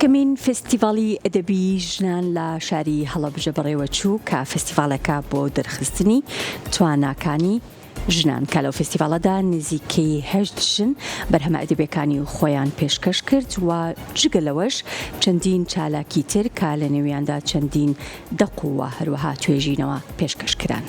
یەکەمین فستیڤاڵی ئەدەبی ژنان لە شاری هەڵەبجە بەڕێوەچوو کە فستیڤالەکە بۆ دەرخستنی تواناکانی ژنان کە لەو فستیڤالەدا نزیکەی 8 ژن بەرهەمە ئەدەبیەکانی خۆیان پێشکەش کرد و جگەلەوەش چەندین چالاکی تر کە لە نێویاندا چەندین دەق و هەروەها توێژینەوە پێشکەش کران.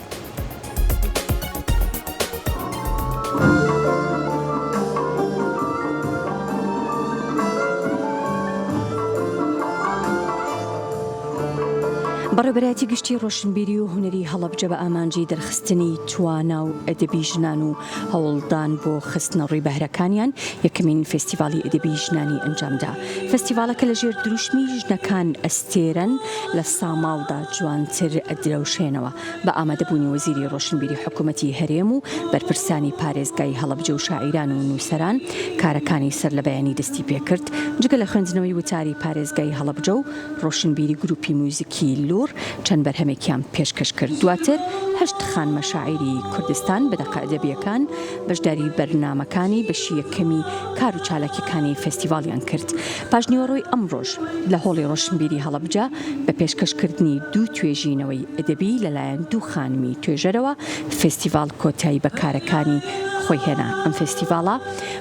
بەڕێوەبەرایەتی گشتی ڕۆشنبیری و هونەری هەڵەبجە بە ئامانجی دەرخستنی توانا و ئەدەبی ژنان و هەوڵدان بۆ خستنە ڕووی بەهرەکانیان یەکەمین فستیڤاڵی ئەدەبی ژنانی ئەنجامدا. فستیڤالەکە لەژێر دروشمی ژنەکان ئەستێرەن لە ساماڵدا جوانتر ئەدرەوشێنەوە بە ئامادەبوونی وەزیری ڕۆشنبیری حکوومەتی هەرێم و بەرپرسانی پارێزگای هەڵەبجە و شاعیران و نووسەران کارەکانی سەر لە بەیانی دەستی پێکرد جگە لە خوێندنەوەی وتاری پارێزگای هەڵەبجە و ڕۆشنبیری گروپی موزیکی لور چەند بەرهەمێکیان پێشکەش کرد. دواتر 8 خانمە شاعیری کوردستان بە دەقە ئەدەبیەکان بەشداری بەرنامەکانی بەشی یەکەمی کار و چالاکیەکانی فستیڤاڵیان کرد. پاژنیوەڕۆی ئەمڕۆژ لە هۆڵی ڕۆشنبیری هەڵەبجە بە پێشکەشکردنی 2 توێژینەوەی ئەدەبی لەلایەن 2 خانمی توێژەرەوە فستیڤاڵ کۆتایی بە کارەکانی خۆی هێنا. ئەم فستیڤاڵە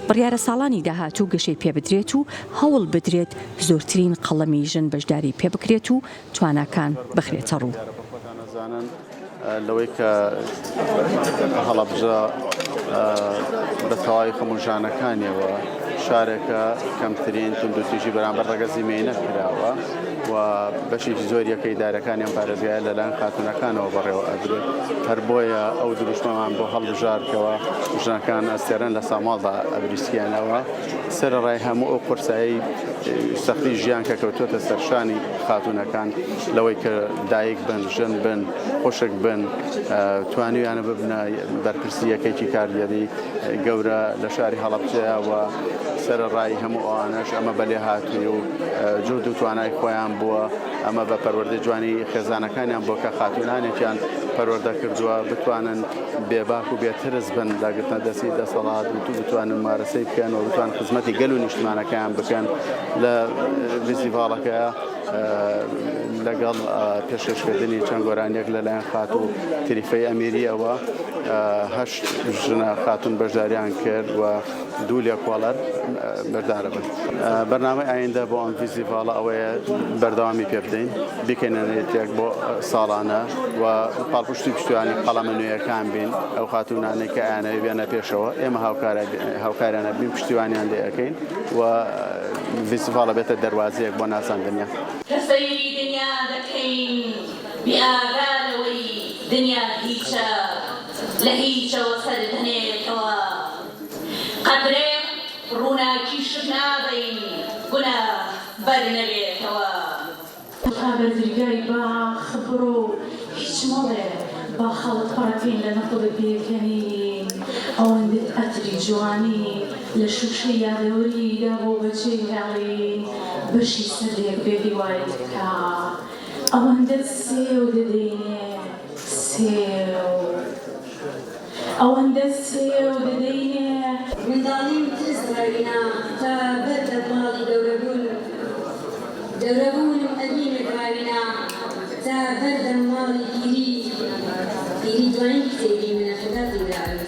بڕیارە ساڵانی داهاتوو گەشەی پێ بدرێت و هەوڵ بدرێت زۆرترین قەڵەمی ژن بەشداری پێ بکرێت و تواناکان بخرێتە ڕوو. لەوەی کە هەڵەبجە بە تەواوی خەموژانەکانیەوە شارێکە کەمترین توندوتیژی بەرامبەر ڕەگەزی مێینە کراوە و بەشێکی زۆری یەکەی دارەکانیان پارێزگایە لەلایەن خاتونەکانەوە بەڕێوە ئەدرێت. هەر بۆیە ئەو دروشمەمان بۆ هەڵبژارکەوە ژنەکان ئەستێرەن لە ساماڵدا ئەبریسکیانەوە سەرەڕای هەموو ئەو قورسایی سەختی ژیان کە کەوتووەتە سەرشانی خاتونەکان لەوەی کە دایک بن، ژن بن، خۆشک بن، توانیویانە ببنە بەرپرسی یەکێکی کاریگەری گەورە لە شاری هەڵەبجەیە و سەرەڕای هەموو ئەوانەش ئەمە بەلێ هاتووی و جود و توانای خۆیان بووە ئەمە بە پەروەردەی جوانی خێزانەکانیان بۆ کە خاتونانێکیان پەروەردە کردووە بتوانن بێباک و بێترس بن لە گرتنە دەستی دەسەڵات و بتوانن مارەسەی بکەن و بتوان خزمەتی گەل و نیشتمانەکەیان بکەن. لە فستیڤاڵەکە لەگەڵ پێشکەشکردنی چەند گۆرانیەک لەلایەن خات و تریفەی ئەمیریەوە 8 ژنە خاتون بەشداریان کرد و 2 لێکۆڵەر بەردارە بن. بەرنامەی ئایندە بۆ ئەم فستیڤاڵە ئەوەیە بەردەوامی پێ بدەین بیکەنێتێک بۆ ساڵانە و پاڵپشتی پشتیوانی قەڵەمە نوێیەکان بین ئەو خاتونانەی کە ئایانەوێ بێنە پێشەوە ئێمە هاوکاریانە بین پشتیوانیان لێ ئەەکەین و فستیڤاڵە بێتە دەروازەیەک بۆ ناساندنیا. کەسەیری دنیا دەکەین بیئاگالەوەی دنیا هیچە لە هیچەوە سەردەنێتەوە قەدرێ ڕووناکی شت نابین گونە بەرنەبێتەوە. بەرزگای با خبرۆ هیچ مەڵێ با خەڵک پڕەکەین لە نەخۆ بێکەنین ئەوەندە ئەتری جوانی لە شوشەی یادەوەریدا بۆ بەچەی هێڵین بەشی سەرێک بێدی وایت بکە ئەوەندە سێو دەدەینێ سێو ئەوەندە سێو دەدەینێ منداڵیم ترس ڕاوینا تا بەردە ماڵی دەورەبوونم ئەبینێ ڕاوینا تا بەردە ماڵی پیری دوایین کتێبی منە خداتی داوی